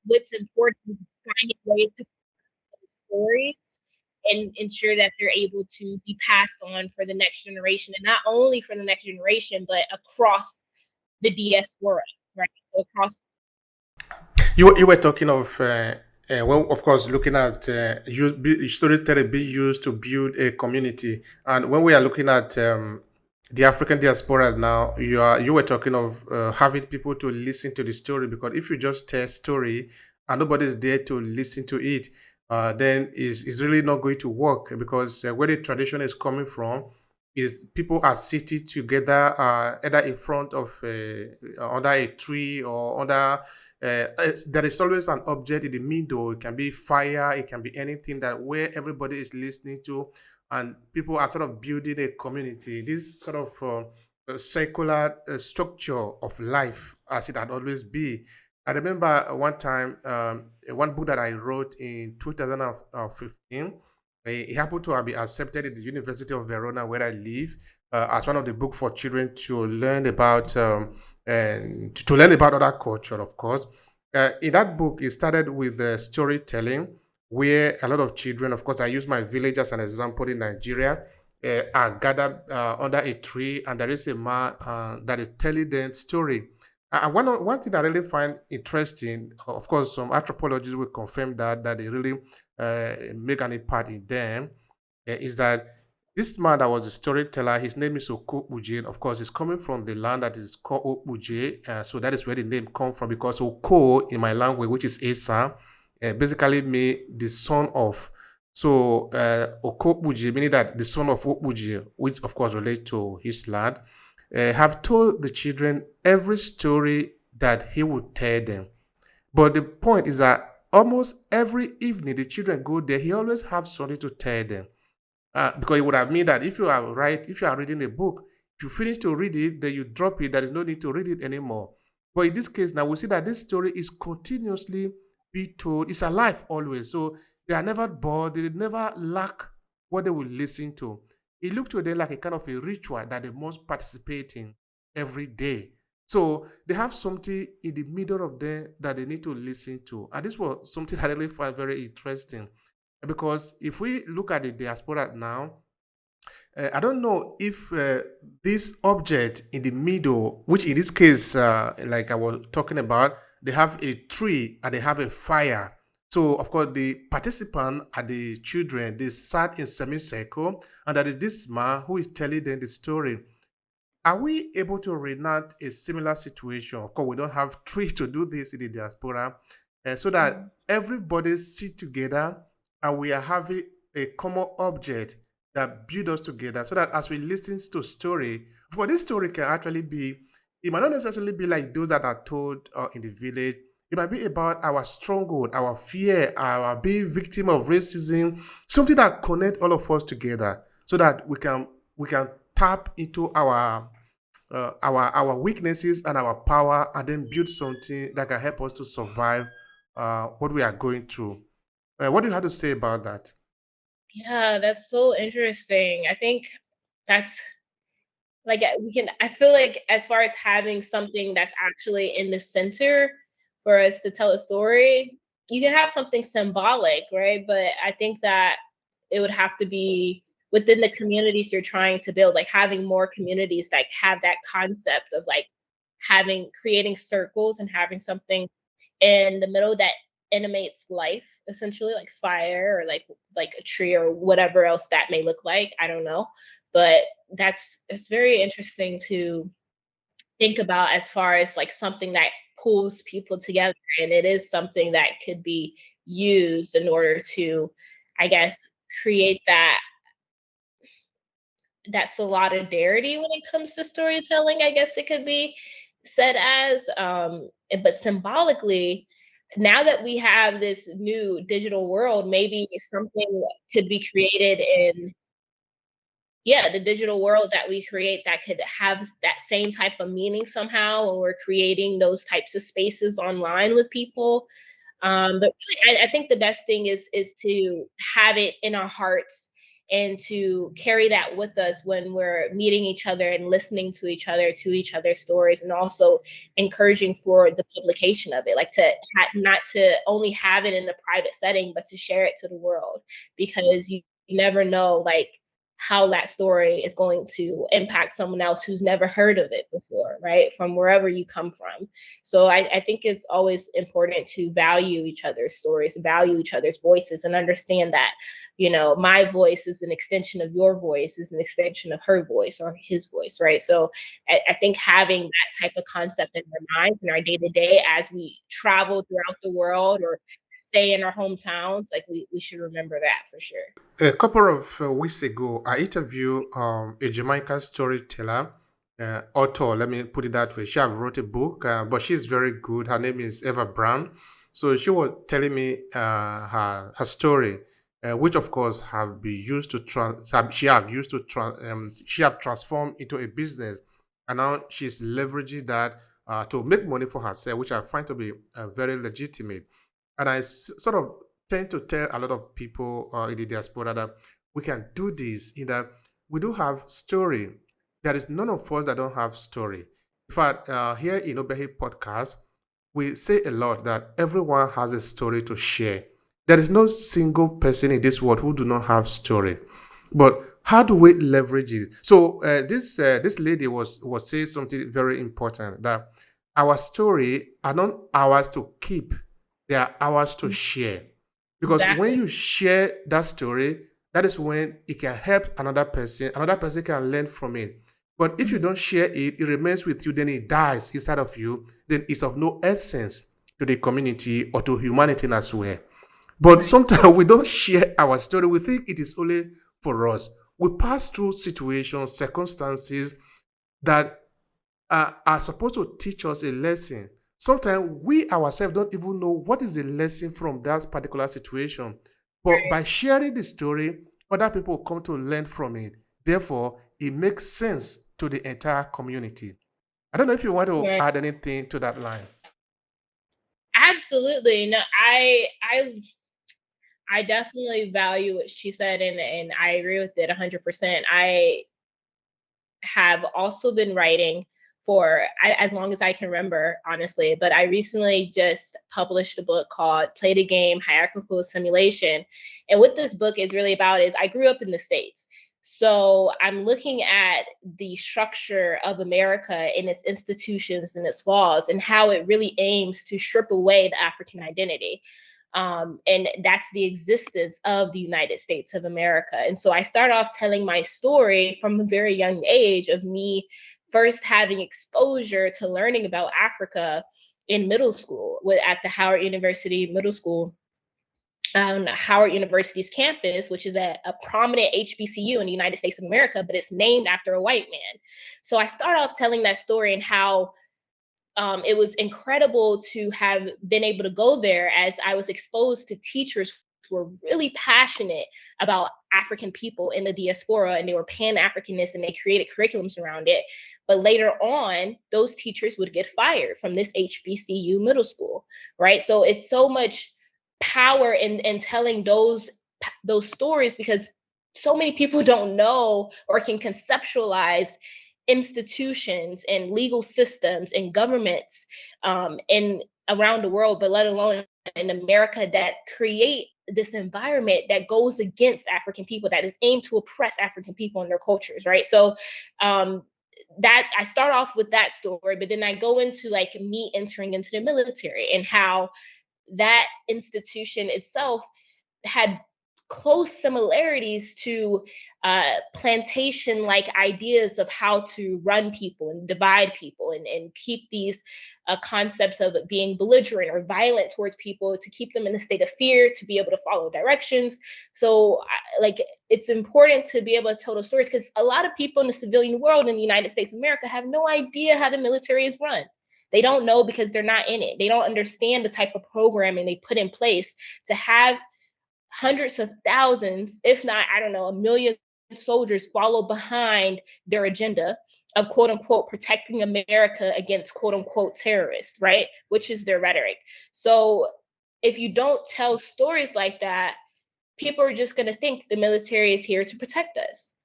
what's important is finding ways to tell stories and ensure that they're able to be passed on for the next generation, and not only for the next generation, but across the diaspora, right? So across. You were talking of well, of course, looking at storytelling being used to build a community, and when we are looking at the African diaspora now, you were talking of having people to listen to the story, because if you just tell story and nobody is there to listen to it, then is really not going to work, because where the tradition is coming from is people are sitting together, either in front of under a tree or under there is always an object in the middle. It can be fire, it can be anything that where everybody is listening to, and people are sort of building a community. This sort of circular structure of life as it had always been. I remember one time, one book that I wrote in 2015. It happened to have been accepted at the University of Verona, where I live, as one of the book for children to learn about, and to learn about other culture, of course. In that book, it started with storytelling, where a lot of children, of course, I use my village as an example in Nigeria, are gathered under a tree, and there is a man that is telling them story. And one thing I really find interesting, of course, some anthropologists will confirm that they really make an impact in them, is that this man that was a storyteller, his name is Okokbuje. Of course, he's coming from the land that is called Okbuje. So that is where the name comes from, because Oko in my language, which is Esa, basically mean the son of. So Okokbuje, meaning that the son of Okbuje, which of course relates to his land, have told the children every story that he would tell them. But the point is that almost every evening the children go there, he always have something to tell them. Because it would have mean that if you are reading a book, if you finish to read it, then you drop it. There is no need to read it anymore. But in this case, now we see that this story is continuously be told. It's alive always. So they are never bored. They never lack what they will listen to. It looked to them like a kind of a ritual that they must participate in every day. So they have something in the middle of them that they need to listen to. And this was something I really find very interesting, because if we look at the diaspora now, I don't know if this object in the middle, which in this case, like I was talking about, they have a tree and they have a fire. So, of course, the participant are the children. They sat in semicircle, and that is this man who is telling them the story. Are we able to reenact a similar situation? Of course, we don't have tree to do this in the diaspora, so that Mhm. everybody sit together and we are having a common object that build us together, so that as we listen to story, for this story can actually be, it might not necessarily be like those that are told in the village. It might be about our stronghold, our fear, our being victim of racism, something that connect all of us together, so that we can tap into our weaknesses and our power, and then build something that can help us to survive what we are going through. What do you have to say about that? Yeah, that's so interesting. I think that's like we can. I feel like as far as having something that's actually in the center for us to tell a story, you can have something symbolic, right? But I think that it would have to be within the communities you're trying to build, like having more communities that have that concept of like having creating circles and having something in the middle that animates life, essentially like fire or like a tree or whatever else that may look like. I don't know. But that's it's very interesting to think about as far as like something that pulls people together, and it is something that could be used in order to, I guess, create that solidarity when it comes to storytelling, I guess it could be said as. But symbolically, now that we have this new digital world, maybe something could be created in, yeah, the digital world that we create that could have that same type of meaning somehow when we're creating those types of spaces online with people. But really, I think the best thing is to have it in our hearts and to carry that with us when we're meeting each other and listening to each other's stories, and also encouraging for the publication of it, like to not to only have it in a private setting, but to share it to the world, because you never know like how that story is going to impact someone else who's never heard of it before, right? From wherever you come from. So I think it's always important to value each other's stories, value each other's voices, and understand that, you know, my voice is an extension of your voice, is an extension of her voice or his voice, right? So I think having that type of concept in our minds in our day to day as we travel throughout the world or stay in our hometowns, like we should remember that for sure. A couple of weeks ago, I interviewed a Jamaican storyteller, author. Let me put it that way. She have wrote a book, but she's very good. Her name is Eva Brown. So she was telling me her story, which of course have been used to she have transformed into a business, and now she's leveraging that to make money for herself, which I find to be very legitimate. And sort of tend to tell a lot of people in the diaspora that we can do this, in that we do have story. There is none of us that don't have story. In fact, here in Obehi podcast, we say a lot that everyone has a story to share. There is no single person in this world who do not have story. But how do we leverage it? So this lady was saying something very important, that our story are not ours to keep, they are ours to share. Because when Exactly. you share that story, that is when it can help another person can learn from it. But if you don't share it, it remains with you, then it dies inside of you, then it's of no essence to the community or to humanity as well. But Right. sometimes we don't share our story. We think it is only for us. We pass through situations, circumstances that are supposed to teach us a lesson. Sometimes we ourselves don't even know what is the lesson from that particular situation. But by sharing the story, other people come to learn from it. Therefore, it makes sense to the entire community. I don't know if you want to Right. add anything to that line. Absolutely. No, I definitely value what she said, and I agree with it 100%. I have also been writing for as long as I can remember, honestly. But I recently just published a book called Play the Game Hierarchical Simulation. And what this book is really about is I grew up in the States. So I'm looking at the structure of America and its institutions and its laws, and how it really aims to strip away the African identity. And that's the existence of the United States of America. And so I start off telling my story from a very young age of me first having exposure to learning about Africa in middle school at the Howard University Middle School, Howard University's campus, which is a prominent HBCU in the United States of America, but it's named after a white man. So I start off telling that story and how it was incredible to have been able to go there, as I was exposed to teachers who were really passionate about African people in the diaspora, and they were pan-Africanists and they created curriculums around it. But later on, those teachers would get fired from this HBCU middle school, right? So it's so much power in telling those stories, because so many people don't know or can conceptualize institutions and legal systems and governments in around the world, but let alone in America, that create this environment that goes against African people, that is aimed to oppress African people and their cultures, right? So um, that I start off with that story, but then I go into like me entering into the military and how that institution itself had close similarities to plantation like ideas of how to run people and divide people, and keep these concepts of being belligerent or violent towards people, to keep them in a state of fear, to be able to follow directions. So like it's important to be able to tell those stories, because a lot of people in the civilian world in the United States of America have no idea how the military is run. They don't know because they're not in it. They don't understand the type of programming they put in place to have hundreds of thousands, if not, I don't know, a million soldiers follow behind their agenda of quote unquote protecting America against quote unquote terrorists, right? Which is their rhetoric. So if you don't tell stories like that, people are just going to think the military is here to protect us.